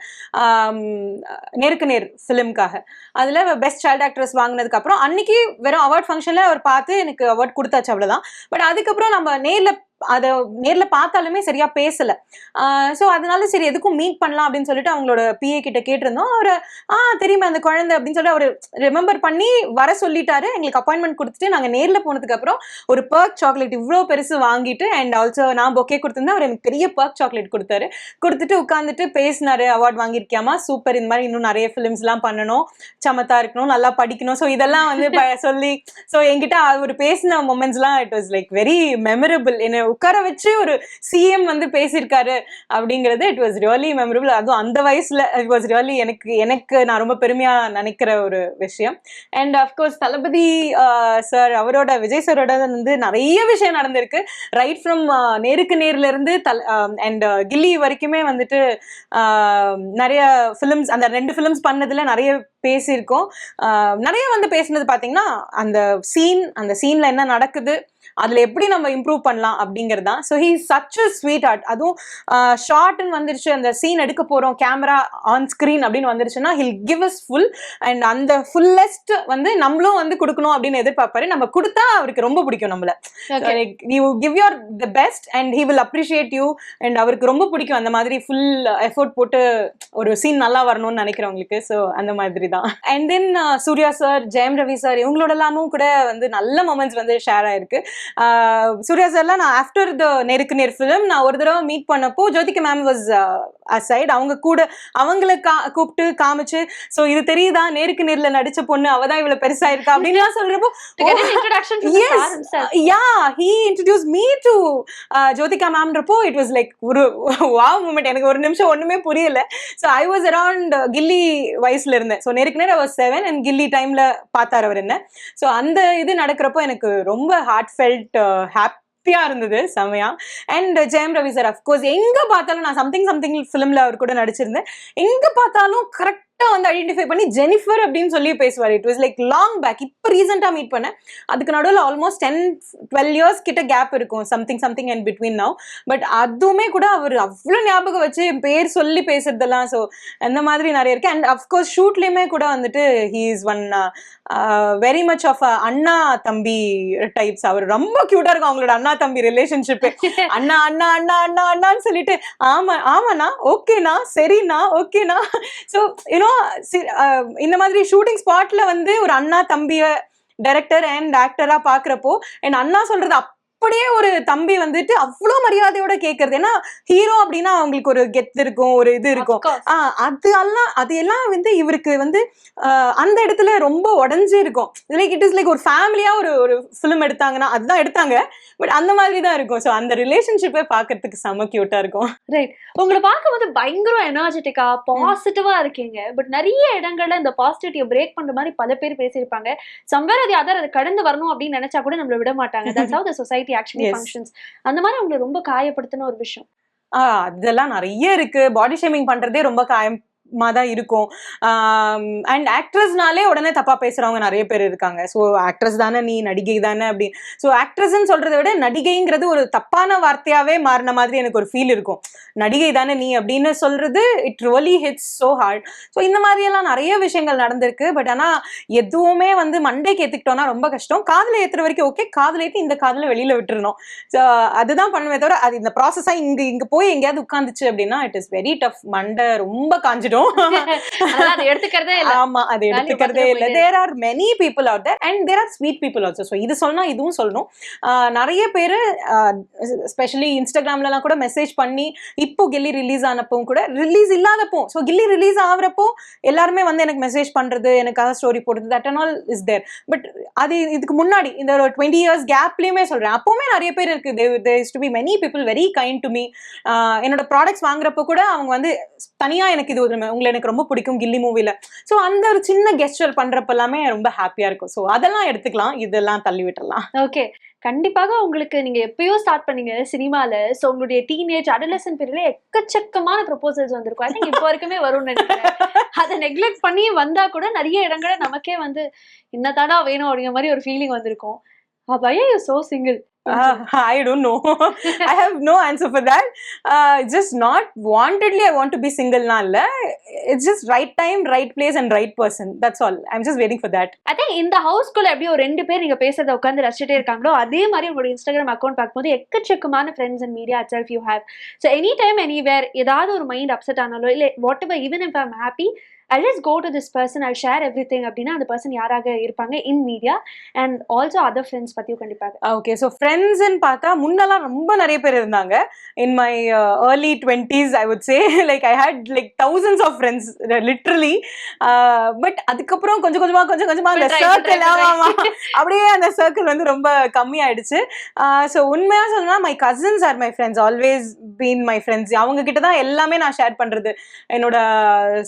நேருக்கு நேர் ஃபிலிம்காக. அதுல பெஸ்ட் சைல்ட் ஆக்ட்ரஸ் வாங்கினதுக்கு அப்புறம் அன்னைக்கு வெறும் அவார்ட் ஃபங்க்ஷன்ல அவர் பார்த்து எனக்கு அவார்ட் கொடுத்தாச்சு, அவ்வளவுதான். பட் அதுக்கப்புறம் நம்ம அதை நேர்ல பார்த்தாலுமே சரியா பேசல. ஸோ அதனால சரி எதுக்கும் மீட் பண்ணலாம் அப்படின்னு சொல்லிட்டு அவங்களோட பிஏ கிட்ட கேட்டிருந்தோம். அவரு தெரியுமா அந்த குழந்தை அப்படின்னு சொல்லிட்டு அவரு ரிமெம்பர் பண்ணி வர சொல்லிட்டாரு. எங்களுக்கு அப்பாயின்மெண்ட் கொடுத்துட்டு நாங்க நேர்ல போனதுக்கு அப்புறம் ஒரு பர்க் சாக்லேட் இவ்வளோ பெருசு வாங்கிட்டு, அண்ட் ஆல்சோ நான் பொக்கே கொடுத்திருந்தேன். அவர் எனக்கு பெரிய பர்க் சாக்லேட் கொடுத்துட்டு உட்காந்துட்டு பேசினாரு. அவார்ட் வாங்கியிருக்கியாமா, சூப்பர், இந்த மாதிரி இன்னும் நிறைய ஃபிலிம்ஸ் எல்லாம் பண்ணணும், சமத்தா இருக்கணும், நல்லா படிக்கணும். ஸோ இதெல்லாம் வந்து சொல்லி ஸோ என்கிட்ட அவர் பேசின மொமெண்ட்ஸ் எல்லாம் it was like very memorable. என்ன உட்கார வச்சு ஒரு சிஎம் வந்து பேசியிருக்காரு அப்படிங்கிறது இட் வாஸ் ரியலி மெமரபிள். அதுவும் அந்த வயசுல இட் வாஸ் ரியலி எனக்கு நான் ரொம்ப பெருமையா நினைக்கிற ஒரு விஷயம். அண்ட் அஃப்கோர்ஸ் தளபதி சார், அவரோட விஜய் சாரோட வந்து நிறைய விஷயம் நடந்திருக்கு. ரைட் ஃப்ரம் நேருக்கு நேர்ல இருந்து அண்ட் கில்லி வரைக்குமே வந்துட்டு நிறைய ஃபிலிம்ஸ், அந்த 2 ஃபிலிம்ஸ் பண்ணதுல நிறைய பேசியிருக்கோம். நிறைய வந்து பேசினது பாத்தீங்கன்னா அந்த சீன்ல என்ன நடக்குது, அதுல எப்படி நம்ம இம்ப்ரூவ் பண்ணலாம் அப்படிங்கிறது தான். So he is such a sweetheart. அதுவும் ஷார்ட்னு வந்துருச்சு, அந்த சீன் எடுக்க போறோம், கேமரா ஆன் ஸ்கிரீன் அப்படின்னு வந்துருச்சுன்னா he'll give us full. And அந்த ஃபுல்லஸ்ட் வந்து நம்மளும் வந்து கொடுக்கணும் அப்படின்னு எதிர்பார்ப்பாரு. நம்ம கொடுத்தா அவருக்கு ரொம்ப பிடிக்கும் நம்மள. You give your the best and he will appreciate you. And அவருக்கு ரொம்ப பிடிக்கும் அந்த மாதிரி ஃபுல் எஃபோர்ட் போட்டு ஒரு சீன் நல்லா வரணும்னு நினைக்கிறவங்களுக்கு. ஸோ அந்த மாதிரி தான். And then Suriya sir, Jayam Ravi sir, இவங்களோட எல்லாமும் கூட வந்து நல்ல மொமெண்ட்ஸ் வந்து ஷேர் ஆயிருக்கு. சூர்யா சார்லாம் நான் ஆஃப்டர் த நெருக்கு நேர் ஃபிலிம் நான் ஒரு தடவை மீட் பண்ணப்போ ஜோதிகா மேம் வாஸ் அசைட். அவங்க கூட அவங்கள கூப்பிட்டு காமிச்சு ஸோ இது தெரியுதா நேருக்கு நேர்ல நடிச்ச பொண்ணு அவதான் இவ்வளவு பெருசா இருக்கா அப்படின்லாம் சொல்றப்போ he introduced me to Jyotika ma'amன்றப்போ it was like ஒரு wow moment. எனக்கு ஒரு நிமிஷம் ஒண்ணுமே புரியல. So I was around கில்லி வயசுல இருந்தேன். So நேருக்கு நேர் I was 7 and கில்லி டைம்ல பார்த்தார் அவர் என்ன. So அந்த இது நடக்கிறப்போ எனக்கு ரொம்ப ஹார்ட் ஃபெல்ட் ஹாப்பியா இருந்தது செமையா. And Jayam Ravi sir of course எங்க பார்த்தாலும் நான் சம்திங் ஃபிலிம்ல அவர் கூட நடிச்சிருந்தேன். எங்க பார்த்தாலும் கரெக்ட் வந்து ஐடென்டிஃபை பண்ணி ஜெனிஃபர் அப்படின்னு சொல்லி பேசுவார். It was like long back. இப்போ ரீசெண்டா மீட் பண்ணேன். அதுக்கு நடுவில் ஆல்மோஸ்ட் 10-12 இயர்ஸ் கிட்ட கேப் இருக்கும் something and between now. But அதுவுமே கூட அவர் அவ்வளோ ஞாபகம் வச்சு பேர் சொல்லி பேசுறதெல்லாம் ஸோ அந்த மாதிரி நிறைய இருக்கு. அண்ட் அஃப்கோர்ஸ் ஷூட்லயுமே கூட வந்துட்டு he is one very much of அண்ணா தம்பி டைப்ஸ். அவர் ரொம்ப கியூட்டா இருக்கும் அவங்களோட அண்ணா தம்பி ரிலேஷன்ஷிப். அண்ணா அண்ணா அண்ணா அண்ணா அண்ணான்னு சொல்லிட்டு ஆமாண்ணா ஓகேண்ணா சரிண்ணா ஓகேண்ணா. ஸோ யூனோ இந்த மாதிரி ஷூட்டிங் ஸ்பாட்ல வந்து ஒரு அண்ணா தம்பிய டைரக்டர் அண்ட் ஆக்டரா பாக்குறப்போ என் அண்ணா சொல்றது அப்படியே ஒரு தம்பி வந்துட்டு அவ்வளோ மரியாதையோட கேட்கறது. ஏன்னா ஹீரோ அப்படின்னா அவங்களுக்கு ஒரு கெத்து இருக்கும் ஒரு இது இருக்கும். அது எல்லாம் வந்து இவருக்கு வந்து அந்த இடத்துல ரொம்ப உடஞ்சு இருக்கும். லைக் இட் இஸ் லைக் ஒரு ஃபேமிலியா ஒரு ஃபிலிம் எடுத்தாங்கன்னா அதுதான் எடுத்தாங்க. பட் அந்த மாதிரி தான் இருக்கும். ஸோ அந்த ரிலேஷன்ஷிப்பை பார்க்கறதுக்கு செம கியூட்டா இருக்கும். ரைட். உங்களை பார்க்கும்போது பயங்கர எனர்ஜெட்டிக்கா பாசிட்டிவா இருக்கீங்க. பட் நிறைய இடங்கள்ல இந்த பாசிட்டிவிட்டியை பிரேக் பண்ற மாதிரி பல பேர் பேசியிருப்பாங்க. சம்வேர் அது அதர் அதை கடந்து வரணும் அப்படின்னு நினைச்சா கூட நம்மள விட மாட்டாங்க. That's how the society actually functions. அந்த மாதிரி உங்களை ரொம்ப காயப்படுத்தின ஒரு விஷயம் அதெல்லாம் நிறைய இருக்கு. பாடி ஷேமிங் பண்றதே ரொம்ப தான் இருக்கும். அண்ட் ஆக்ட்ரஸ்னாலே உடனே தப்பா பேசுறவங்க நிறைய பேர் இருக்காங்க. ஸோ ஆக்ட்ரஸ் தானே நீ நடிகை தானே அப்படின்னு. ஸோ ஆக்ட்ரஸ்ன்னு சொல்றதை விட நடிகைங்கிறது ஒரு தப்பான வார்த்தையாவே மாறின மாதிரி எனக்கு ஒரு ஃபீல் இருக்கும். நடிகை தானே நீ அப்படின்னு சொல்றது it really hits so hard. So இந்த மாதிரியெல்லாம் நிறைய விஷயங்கள் நடந்திருக்கு. பட் ஆனா எதுவுமே வந்து மண்டைக்கு ஏத்துக்கிட்டோம்னா ரொம்ப கஷ்டம். காதுல ஏத்துற வரைக்கும் ஓகே, காதுல ஏற்றி இந்த காதுல வெளியில விட்டுருணும். ஸோ அதுதான் பண்ணுவே தவிர அது இந்த ப்ராசஸா இங்க போய் எங்கேயாவது உட்காந்துச்சு அப்படின்னா இட் இஸ் வெரி டஃப். மண்டை ரொம்ப காஞ்சிடும். எடுத்துக்கிறதே இல்ல. There are many people out there and there are sweet people also. So இது சொன்னா இதுவும் சொல்லணும். நிறைய பேரு ஸ்பெஷலி இன்ஸ்டாகிராம்ல கூட மெசேஜ் பண்ணி இப்போ கில்லி ரிலீஸ் ஆனப்போ கூட ரிலீஸ் இல்லாதப்போ ஸோ கில்லி ரிலீஸ் ஆகுறப்போ எல்லாருமே வந்து எனக்கு மெசேஜ் பண்றது எனக்காக ஸ்டோரி போடுறது that and all is there. But அது இதுக்கு முன்னாடி இந்த 20 years கேப்லயுமே சொல்றேன். அப்பவுமே நிறைய பேர் இருக்கு. there used to be many people very kind to me. என்னோட ப்ராடக்ட்ஸ் வாங்குறப்போ கூட அவங்க வந்து தனியா எனக்கு இது உங்களை எனக்கு ரொம்ப பிடிக்கும் கில்லி மூவில. ஸோ அந்த ஒரு சின்ன கெஸ்டர் பண்றப்ப எல்லாமே ரொம்ப ஹாப்பியா இருக்கும். ஸோ அதெல்லாம் எடுத்துக்கலாம், இதெல்லாம் தள்ளி விட்டுறலாம். ஓகே, கண்டிப்பாக உங்களுக்கு நீங்க எப்பயோ ஸ்டார்ட் பண்ணீங்க சினிமால. ஸோ உங்களுடைய டீனேஜ் அடலசன்ட் பீரியட்ல எக்கச்சக்கமான ப்ரொபோசல்ஸ் வந்திருக்கும். ஐ திங்க் இப்போ வரைக்குமே வரும்னு நினைக்கிறேன். அதை நெக்லெக்ட் பண்ணி வந்தா கூட நிறைய இடங்களை நமக்கே வந்து என்னதாடா வேணும் அப்படிங்கிற மாதிரி ஒரு ஃபீலிங் வந்திருக்கும். Why are you so single? I don't know. I have no answer for that. Just not wantedly I want to be single na illa. It's just right time, right place and right person. That's all. I'm just waiting for that. I think இந்த ஹவுஸ்குள்ள அப்படியே ஒரு 2 பேர் நீங்க பேசுறத உட்கார்ந்து ரசிச்சிட்டே இருக்காங்களோ அதே மாதிரி உங்களோட இன்ஸ்டாகிராம் அக்கௌண்ட் பார்க்கும்போது எக்கச்சக்கமான friends and media itself you have. So anytime anywhere ஏதாவது ஒரு மைண்ட் அப்செட் ஆனாலோ இல்ல whatever, even if I'm happy, I'll just go to this person, I'll share everything அப்படின்னா அந்த பர்சன் யாராக இருப்பாங்க in media and also other friends பத்தியும் கண்டிப்பாக. Okay, so ஃப்ரெண்ட்ஸ்ன்னு பார்த்தா முன்னெல்லாம் ரொம்ப நிறைய பேர் இருந்தாங்க. In my early 20s I would say like I had like thousands of friends literally. But அதுக்கப்புறம் கொஞ்சம் கொஞ்சமா அந்த சர்க்கிள் அப்படியே அந்த சர்க்கிள் வந்து ரொம்ப கம்மியாயிடுச்சு. ஸோ உண்மையா சொல்லணும்னா my cousins R my friends, always been my friends. அவங்க கிட்ட தான் எல்லாமே நான் ஷேர் பண்றது. என்னோட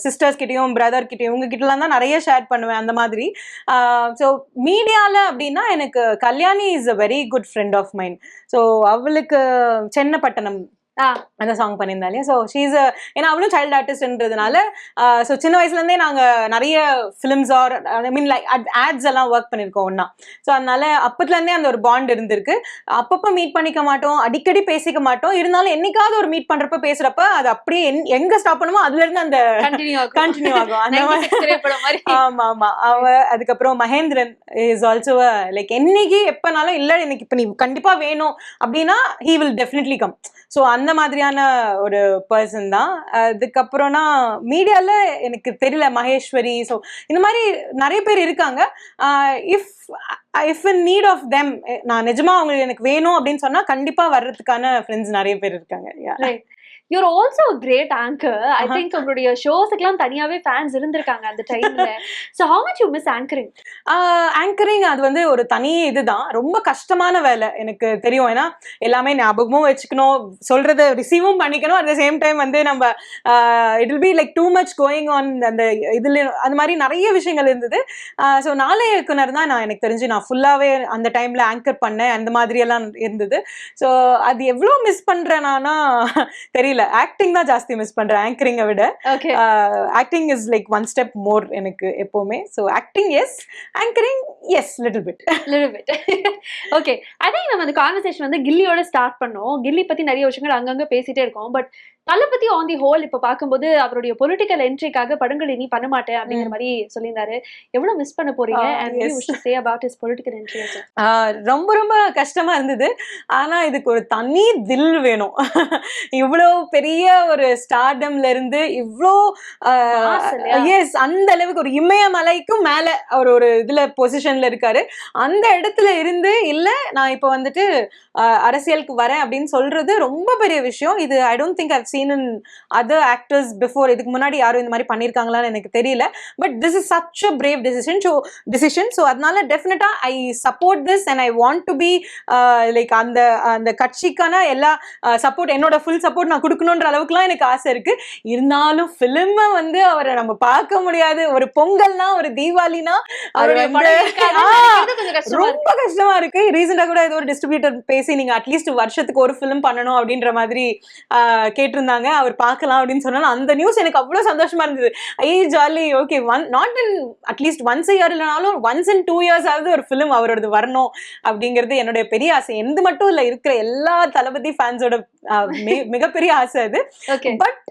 சிஸ்டர்ஸ் கிட்டயும் பிரதர் கிட்டயும் உங்க கிட்டலாம் தான் நிறைய ஷேர் பண்ணுவேன் அந்த மாதிரி. ஸோ மீடியால அப்படின்னா எனக்கு Kalyani is a very good friend of mine. So அவளுக்கு சென்னப்பட்டணம் அந்த சாங் பண்ணியிருந்தாலே. ஸோ ஷீஸ் ஏன்னா அவளும் சைல்டு ஆர்டிஸ்ட்ன்றதுனால ஸோ சின்ன வயசுலேருந்தே நாங்கள் நிறைய ஃபிலிம்ஸ் ஆர் ஐ மீன் லைக் ஆட்ஸ் எல்லாம் ஒர்க் பண்ணியிருக்கோம் ஒன்றா. ஸோ அதனால அப்பத்துலேருந்தே அந்த ஒரு பாண்ட் இருந்திருக்கு. அப்பப்போ மீட் பண்ணிக்க மாட்டோம், அடிக்கடி பேசிக்க மாட்டோம். இருந்தாலும் என்னைக்காவது ஒரு மீட் பண்ணுறப்ப பேசுகிறப்ப அது அப்படியே எங்கே ஸ்டாப் பண்ணுமோ அதுலேருந்து அந்த கண்டினியூ ஆகும் அந்த மாதிரி. ஆமாம் ஆமாம். அதுக்கப்புறம் மகேந்திரன் இஸ் ஆல்சோ லைக் என்னைக்கு எப்போனாலும் இல்லை எனக்கு இப்போ நீ கண்டிப்பாக வேணும் அப்படின்னா he will definitely come. So அந்த அந்த மாதிரியான ஒரு பர்சன் தான். அதுக்கப்புறம்னா மீடியால எனக்கு தெரியல, மகேஸ்வரி, ஸோ இந்த மாதிரி நிறைய பேர் இருக்காங்க. If if in need of them, நான் நிஜமா அவங்களுக்கு எனக்கு வேணும் அப்படின்னு சொன்னா கண்டிப்பா வர்றதுக்கான ஃப்ரெண்ட்ஸ் நிறைய பேர் இருக்காங்க. Right. You're also a great anchor. I think உங்களுடைய ஷோஸ்க்குலாம் தனியாவே ஃபேன்ஸ் இருந்திருக்காங்க அந்த டைம்ல. So how much you miss anchoring? Anchoring அது வந்து ஒரு தனி இதுதான், ரொம்ப கஷ்டமான வேலை எனக்கு தெரியும். ஏன்னா எல்லாமே ஞாபகமும் வச்சுக்கணும், சொல்றதை ரிசீவும் பண்ணிக்கணும். அட் த சேம் டைம் வந்து நம்ம it will be like too much going on. அந்த இதுல அந்த மாதிரி நிறைய விஷயங்கள் இருந்தது. ஸோ நாளைய இயக்குனர் தான் நான் எனக்கு தெரிஞ்சு நான் ஃபுல்லாவே அந்த டைம்ல ஆங்கர் பண்ணேன், அந்த மாதிரி எல்லாம் இருந்தது. ஸோ அது எவ்வளோ மிஸ் பண்றேன்னா தெரியல. ஆக்டிங் தான் ஜாஸ்தி மிஸ் பண்றேன் ஆங்கரிங்கை விட. Acting is like one step more எனக்கு எப்பவுமே. So acting yes, anchoring yes, little bit. Okay, I think நம்ம அந்த கான்வர்சேஷன் வந்து கில்லியோட ஸ்டார்ட் பண்ணோம். கில்லி பத்தி நிறைய விஷயங்கள் அங்கங்க பேசிட்டே இருக்கோம். But Thalapathy on the whole இப்ப பார்க்கும்போது அவருடைய பொலிட்டிக்கல் என்ட்ரிக்காக படங்கள் இனி பண்ண மாட்டேன் அப்படிங்கிற மாதிரி சொல்லியிருந்தாரு. எவ்வளவு மிஸ் பண்ண போறீங்க? And what you wish to say about his political entry? ரொம்ப ரொம்ப கஷ்டமா இருந்தது. ஆனா இதுக்கு ஒரு தனி தில் வேணும். இவ்வளோ பெரிய ஒரு ஸ்டார்டம்ல இருந்து இவ்வளோ எஸ், அந்த அளவுக்கு ஒரு இமயமலைக்கும் மேல அவர் ஒரு இதுல பொசிஷன்ல இருக்காரு. அந்த இடத்துல இருந்து இல்ல நான் இப்ப வந்துட்டு அரசியலுக்கு வரேன் அப்படின்னு சொல்றது ரொம்ப பெரிய விஷயம். இது ஐ don't think I've seen in other actors before. இதுக்கு முன்னாடி யாரும் இந்த மாதிரி பண்ணிருக்காங்களான்னு எனக்கு தெரியல. But this is such a brave decision. So அதனால டெஃபினட்டா I support this and I want to be like அந்த கட்சிக்கான எல்லா சப்போர்ட், என்னோட ஃபுல் சப்போர்ட் நான் கொடுக்கணுன்ற அளவுக்குலாம் எனக்கு ஆசை இருக்கு. இருந்தாலும் ஃபிலிமை வந்து அவரை நம்ம பார்க்க முடியாது. ஒரு பொங்கல்னா, ஒரு தீபாவளினா ரொம்ப கஷ்டமா இருக்கு. ரீசெண்டா கூட ஏதோ ஒரு டிஸ்ட்ரிபியூட்டர் பேசி நீங்க அட்லீஸ்ட் வருஷத்துக்கு ஒரு ஃபிலிம் பண்ணணும் அப்படின்ற மாதிரி கேட்டிருந்தாங்க. அவர் பார்க்கலாம் அப்படின்னு சொன்னாலும் அந்த நியூஸ் எனக்கு அவ்வளவு சந்தோஷமா இருந்தது. I jolly, okay, not in at least once year இல்லைனாலும் ஒன்ஸ் இன் 2 years ஆகுது ஒரு ஃபிலிம் அவரோடது வரணும் அப்படிங்கிறது என்னுடைய பெரிய ஆசை. எந்த மட்டும் இல்ல, இருக்கிற எல்லா தளபதி ஃபேன்ஸோட மிகப்பெரிய ஆசை அது. பட்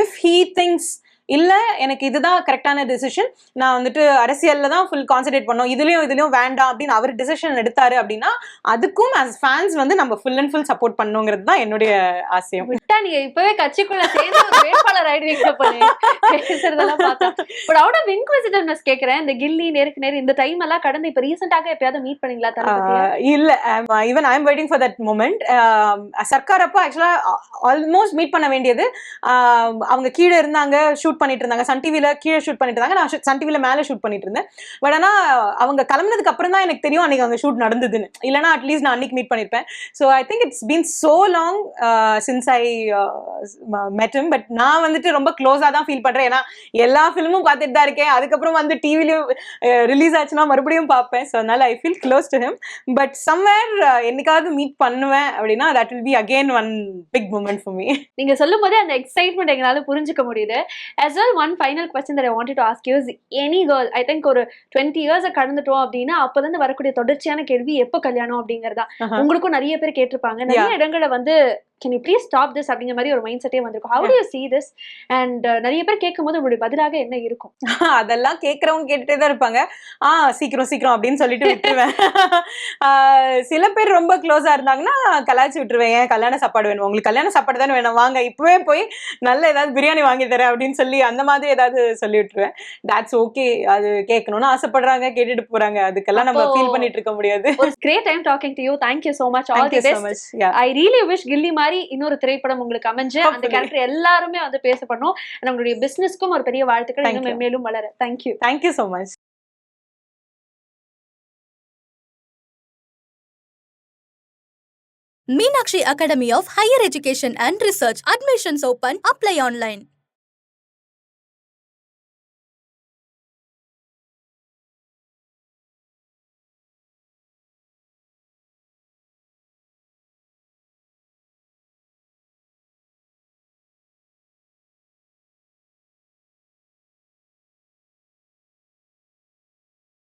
இஃப் ஹீ திங்ஸ் இல்ல எனக்கு இதுதான் கரெக்டான டிசிஷன், நான் வந்துட்டு அரசியல்ல தான் ஃபுல் கான்சென்ட்ரேட் பண்ணோம், இதுலயும் வேண்டாம் அப்படின்னு அவர் டிசிஷன் எடுத்தாரு அப்படின்னா அதுக்கும் as fans வந்து நம்ம ஃபுல் அண்ட் ஃபுல் சப்போர்ட் பண்ணுங்கிறது தான் என்னுடைய ஆசையம். விட்டா நீங்க இப்பவே கட்சிக்குள்ள சேர்ந்து ஒரு வேட்பாளர் ஆயிடுவீங்க பேசுறதெல்லாம் பார்த்தா. பட் அவுட் ஆஃப் இன்குவிசிட்டிவ்னஸ் கேக்குறேன், இந்த கில்லி நேருக்கு நேர் இந்த டைம் எல்லாம் கடந்து இப்ப ரீசெண்டாக எப்பயாவது மீட் பண்ணீங்களா தளபதியை? இல்ல, even I am waiting for that moment. Sarkar அப்போ ஆக்சுவலா ஆல்மோஸ்ட் மீட் பண்ண வேண்டியது. அவங்க கீழே இருந்தாங்க, ஷூட் பண்ணிட்டு இருந்தாங்க. சன் டிவில கீழே ஷூட் பண்ணிட்டு இருந்தாங்க, நான் சன் டிவில மேல ஷூட் பண்ணிட்டு இருந்தேன். பட் ஆனா அவங்க கிளம்புனதுக்கு அப்புறம் தான் எனக்கு தெரியும் அன்னைக்கு அங்க ஷூட் நடந்ததுன்னு. இல்லைன்னா அட்லீஸ்ட் நான் அன்னைக்கு மீட் பண்ணிருப்பேன். So I think it's been so long since I met him. But நான் வந்துட்டு ரொம்ப க்ளோஸா தான் ஃபீல் பண்றேன். ஏன்னா எல்லா ஃபிலிமும் பார்த்துட்டு தான் இருக்கேன். அதுக்கப்புறம் வந்து டிவிலையும் ரிலீஸ் ஆச்சுன்னா மறுபடியும் பார்ப்பேன். ஸோ அதனால I feel close to him. But somewhere என்னைக்காவது மீட் பண்ணுவேன் அப்படின்னா that will be again one big moment for me. நீங்க சொல்லும் போதே அந்த எக்ஸைட்மெண்ட் எங்களால புரிஞ்சுக்க முடியுது. As well, one final question that I wanted to ask you is, any girl, I think ஒரு 20 years கடந்துட்டோம் அப்படின்னா அப்பல இருந்து வரக்கூடிய தொடர்ச்சியான கேள்வி எப்போ கல்யாணம் அப்படிங்கறதா. உங்களுக்கும் நிறைய பேர் கேட்டிருப்பாங்க. நிறைய இடங்களை வந்து can you please stop this அப்படிங்கிற மாதிரி ஒரு மைண்ட் செட்டே வந்திருக்கும். How do you see this? And நிறைய பேர் கேட்கும்போது உங்களுடைய பதிலாக என்ன இருக்கும்? அதெல்லாம் கேட்கறவங்க கேட்டுட்டே தான் இருப்பாங்க. சீக்கிரம் அப்படின்னு சொல்லிட்டு விட்டுருவேன். சில பேர் ரொம்ப க்ளோஸா இருந்தாங்கன்னா கலாய்ச்சி விட்டுருவேன். ஏன் கல்யாண சாப்பாடு வேணும், உங்களுக்கு கல்யாண சாப்பாடு தானே வேணும், வாங்க இப்பவே போய் நல்ல ஏதாவது பிரியாணி வாங்கி தரேன் அப்படின்னு சொல்லி அந்த மாதிரி ஏதாவது சொல்லி விட்டுருவேன். That's okay. அது கேட்கணும்னு ஆசைப்படுறாங்க, கேட்டுட்டு போறாங்க. அதுக்கெல்லாம் நம்ம ஃபீல் பண்ணிட்டு இருக்க முடியாது. Great time talking to you. Thank you so much. All the best. I really wish கில்லி மாதிரி இன்னொரு திரைப்படம் உங்களுக்கு அமைஞ்சு அந்த கேரக்டர் எல்லாருமே வந்து பேசப்படணும். நம்மளுடைய பிசினஸ்க்கும் ஒரு பெரிய வாழ்த்துக்கள், இன்னும் மேலும் வளர. Thank you. Thank you so much. Meenakshi Academy of Higher Education and Research. Admissions open. Apply online.